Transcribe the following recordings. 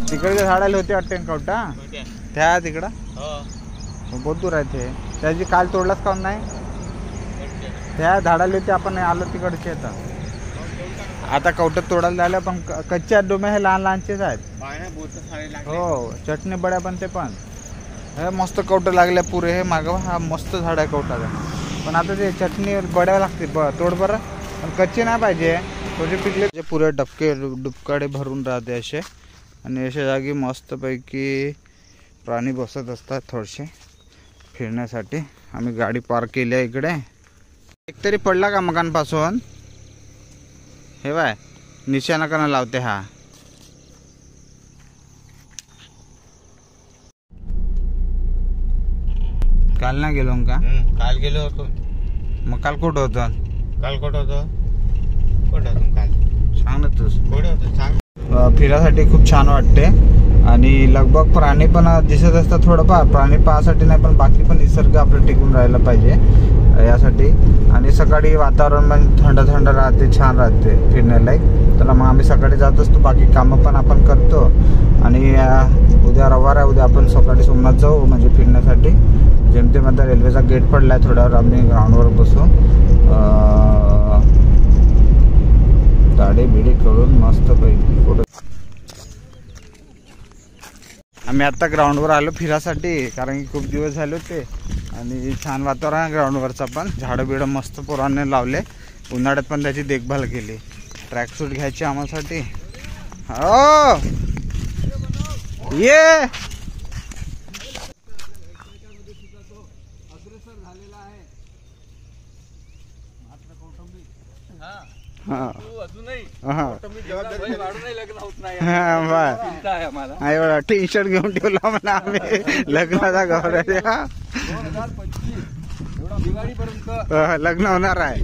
तिकडे झाडाला होते वाटते कवटा त्या तिकडं बहुत दूर आहे ते. त्याची काल तोडलाच काऊन नाही? त्या झाडाला होते आपण आलो तिकडचे. आता कवटं तोडायला झालं पण कच्च्या डोमे हे लहान लहानचेच आहेत. हो चटणी बड्या पण ते पण हे मस्त कवटं लागल्या पुरे. हे मागं हा मस्त झाड आहे कवटाचा. पण आता ते चटणी बड्या लागते तोड बरं. पण कच्चे नाही पाहिजे. थोडे पिकले जे पुरे डुबकाडे भरून राहते असे. आणि अशा जागी मस्तपैकी प्राणी बसत असतात थोडेसे फिरण्यासाठी. आम्ही गाडी पार्क केली आहे इकडे. एकतरी पडला का मकानपासून? हे बाय निशाणा करणं लावते. हा काल ना गेलो का? काल गेलो होतो. मग काल कुठं होतं? काल कुठं होतं? कुठं होतं काल? सांग ना तूच. कुठे होतं सांग. फिरासाठी खूप छान वाटते. आणि लगभग प्राणी पण दिसत असतात थोडंफार. प्राणी पाहासाठी नाही पण बाकी पण निसर्ग आपलं टिकून राहायला पाहिजे यासाठी. आणि सकाळी वातावरण पण थंड थंड राहते, छान राहते फिरण्याला. तर मग आम्ही सकाळी जात असतो. बाकी कामं पण आपण करतो. आणि उद्या रविवार आहे. उद्या आपण सकाळी सोमनाथ जाऊ म्हणजे फिरण्यासाठी. जेमतेम आता रेल्वेचा गेट पडलाय. थोड्यावर आम्ही ग्राउंडवर बसू. दाढी बिडी करून मस्त पैकी फोटो. आम्ही आता ग्राउंडवर आलो फिरासाठी. कारण की खूप दिवस झाले होते. आणि छान वातावरण आहे ग्राउंडवरचा पण. झाडं बिडं मस्त पोरांनी लावले. उन्हाळ्यात पण त्याची देखभाल केली. ट्रॅकसूट घ्यायची आम्हासाठी. हो ये टी शर्ट घेऊन ठेवला म्हणा आम्ही लग्नाचा गौऱ्या. लग्न होणार आहे.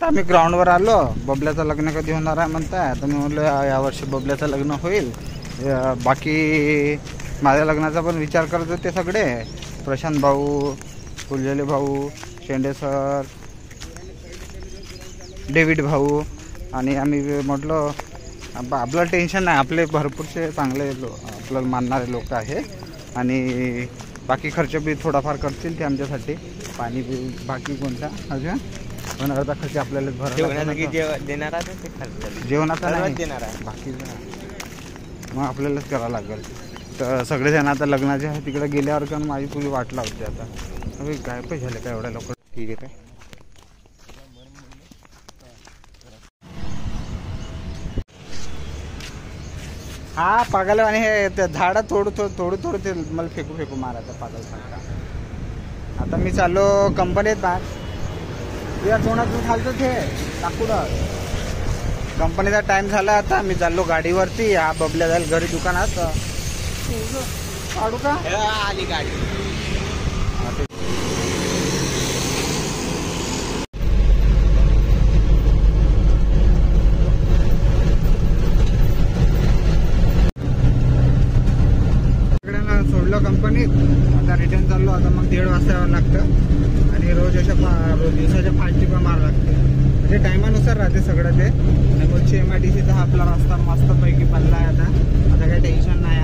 आम्ही ग्राउंडवर आलो. बबल्याचं लग्न कधी होणार आहे म्हणताय. आता मी म्हणलो यावर्षी बबल्याचं लग्न होईल. बाकी माझ्या लग्नाचा पण विचार करत होते सगळे. प्रशांत भाऊ, फुलझेले भाऊ, शेंडे सर, डेव्हिड भाऊ. आणि आम्ही म्हटलं आपलं टेन्शन नाही. आपले भरपूरसे चांगले आपल्याला मानणारे लोक आहे. आणि बाकी खर्च बी थोडाफार करतील ते आमच्यासाठी. पाणी बी बाकी कोणता अजून पण अर्धा खर्च आपल्याला जेवणाचा नाही देणार आहे. बाकी मग आपल्यालाच करावं लागेल. तर सगळेजण आता लग्नाचे आहे तिकडे गेल्यावर कारण माझी पुरी वाट लावते. आता अरे गायब झाले का एवढ्या लवकर? ठीक आहे काय हा पागल. आणि हे त्या झाडं थोडं ते मला फेकू मारायचं पागल सारखा. आता मी चाललो कंपनीत बाहेर. तुझ्या तोंडातून खालतो ते टाकून. कंपनीचा टाइम झाला. आता मी चाललो गाडीवरती. हा बबल्या जाईल घरी दुकानात. काढू का? आली गाडी. सोडलं कंपनीत. आता रिटर्न चाललो. आता मग 1:30 वाजता यावं लागतं. आणि रोज अशा दिवसाच्या 5 टिपा मारावं लागते. म्हणजे टायमानुसार राहते सगळं ते. आणि पुढची MIDCचा हा आपला रस्ता मस्तपैकी बनला आहे. आता काही टेन्शन नाही.